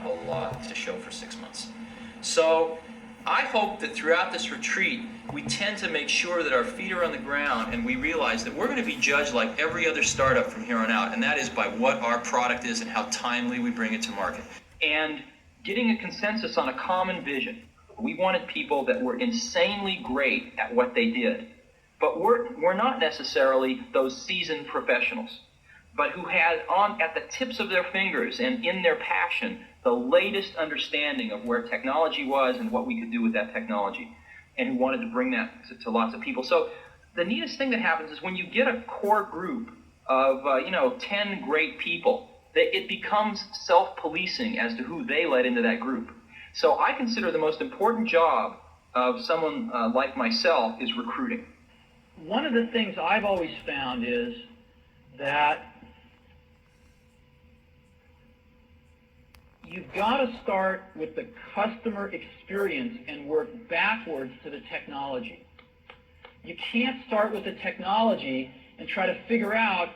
whole lot to show for 6 months. So I hope that throughout this retreat, we tend to make sure that our feet are on the ground and we realize that we're going to be judged like every other startup from here on out, and that is by what our product is and how timely we bring it to market. And getting a consensus on a common vision. We wanted people that were insanely great at what they did, but we're not necessarily those seasoned professionals, but who had at the tips of their fingers and in their passion the latest understanding of where technology was and what we could do with that technology, and who wanted to bring that to lots of people. So the neatest thing that happens is when you get a core group of 10 great people, that it becomes self-policing as to who they let into that group. So I consider the most important job of someone like myself is recruiting. One of the things I've always found is that you've got to start with the customer experience and work backwards to the technology. You can't start with the technology and try to figure out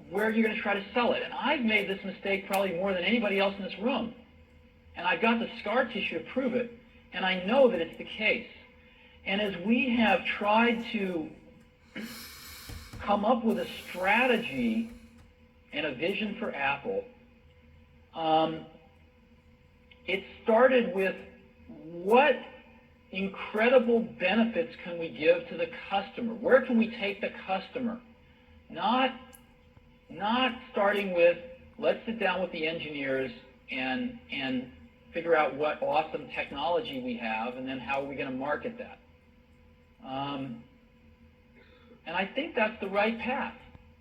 where you're going to try to sell it. And I've made this mistake probably more than anybody else in this room. And I've got the scar tissue to prove it. And I know that it's the case. And as we have tried to come up with a strategy and a vision for Apple, it started with what incredible benefits can we give to the customer? Where can we take the customer? Not starting with, let's sit down with the engineers and figure out what awesome technology we have, and then how are we going to market that. And I think that's the right path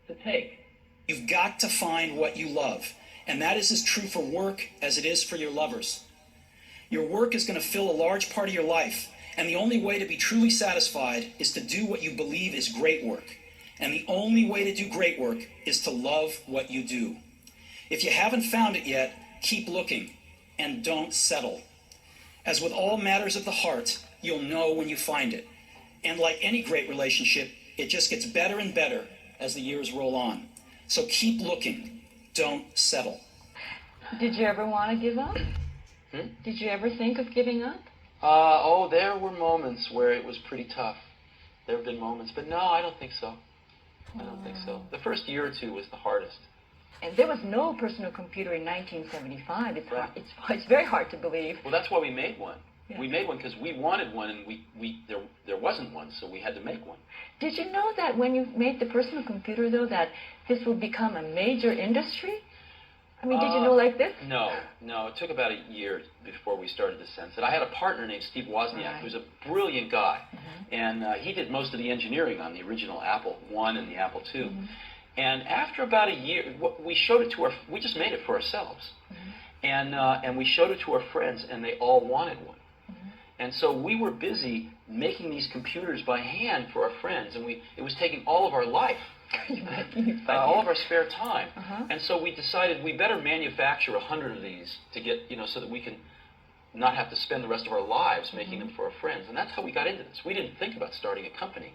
to take. You've got to find what you love, and that is as true for work as it is for your lovers. Your work is going to fill a large part of your life, and the only way to be truly satisfied is to do what you believe is great work. And the only way to do great work is to love what you do. If you haven't found it yet, keep looking and don't settle. As with all matters of the heart, you'll know when you find it. And like any great relationship, it just gets better and better as the years roll on. So keep looking, don't settle. Did you ever want to give up? Did you ever think of giving up? There were moments where it was pretty tough. There have been moments, but no, I don't think so. I don't think so. The first year or two was the hardest. And there was no personal computer in 1975. It's very hard to believe. Well, that's why we made one. Yeah. We made one because we wanted one, and there wasn't one, so we had to make one. Did you know that when you made the personal computer, though, that this would become a major industry? I mean, did you know like this? No. It took about a year before we started to sense it. I had a partner named Steve Wozniak, who's a brilliant guy, and he did most of the engineering on the original Apple I and the Apple II. And after about a year, we showed it to we just made it for ourselves, and we showed it to our friends, and they all wanted one. And so we were busy making these computers by hand for our friends, and it was taking all of our life. All of our spare time. And so we decided we better manufacture 100 of these to get, so that we can not have to spend the rest of our lives making them for our friends. And that's how we got into this. We didn't think about starting a company.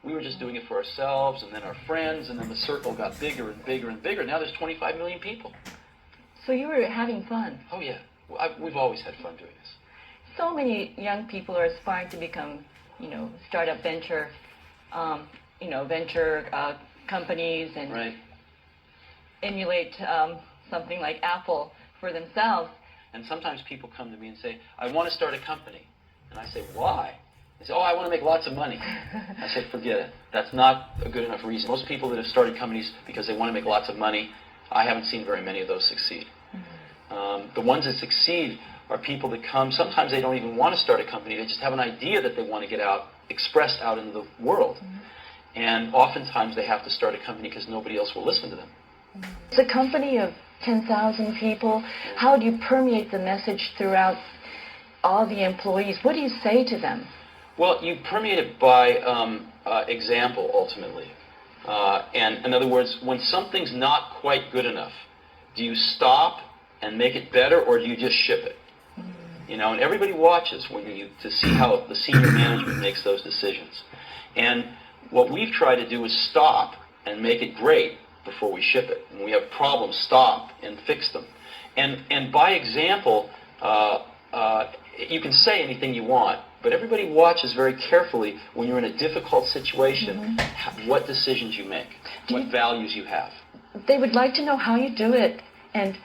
We were just doing it for ourselves, and then our friends, and then the circle got bigger and bigger and bigger. Now there's 25 million people. So you were having fun. Oh, yeah. We've always had fun doing this. So many young people are aspiring to become, startup venture, companies and emulate something like Apple for themselves. And sometimes people come to me and say, I want to start a company. And I say, why? They say, I want to make lots of money. I say, forget it. That's not a good enough reason. Most people that have started companies because they want to make lots of money, I haven't seen very many of those succeed. The ones that succeed are people that come, sometimes they don't even want to start a company, they just have an idea that they want to get out, expressed out into the world. And oftentimes they have to start a company because nobody else will listen to them. It's a company of 10,000 people. How do you permeate the message throughout all the employees? What do you say to them? Well, you permeate it by example, ultimately. And in other words, when something's not quite good enough, do you stop and make it better, or do you just ship it? And everybody watches to see how the senior management makes those decisions. And what we've tried to do is stop and make it great before we ship it. When we have problems, stop and fix them. And by example, you can say anything you want, but everybody watches very carefully when you're in a difficult situation, what decisions you make, what values you have. They would like to know how you do it, and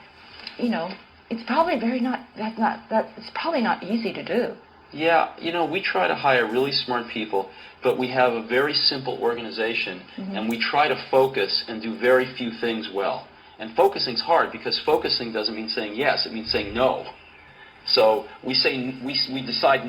you know, it's probably it's probably not easy to do. Yeah, you know, we try to hire really smart people, but we have a very simple organization, and we try to focus and do very few things well. And focusing's hard because focusing doesn't mean saying yes; it means saying no. So we decide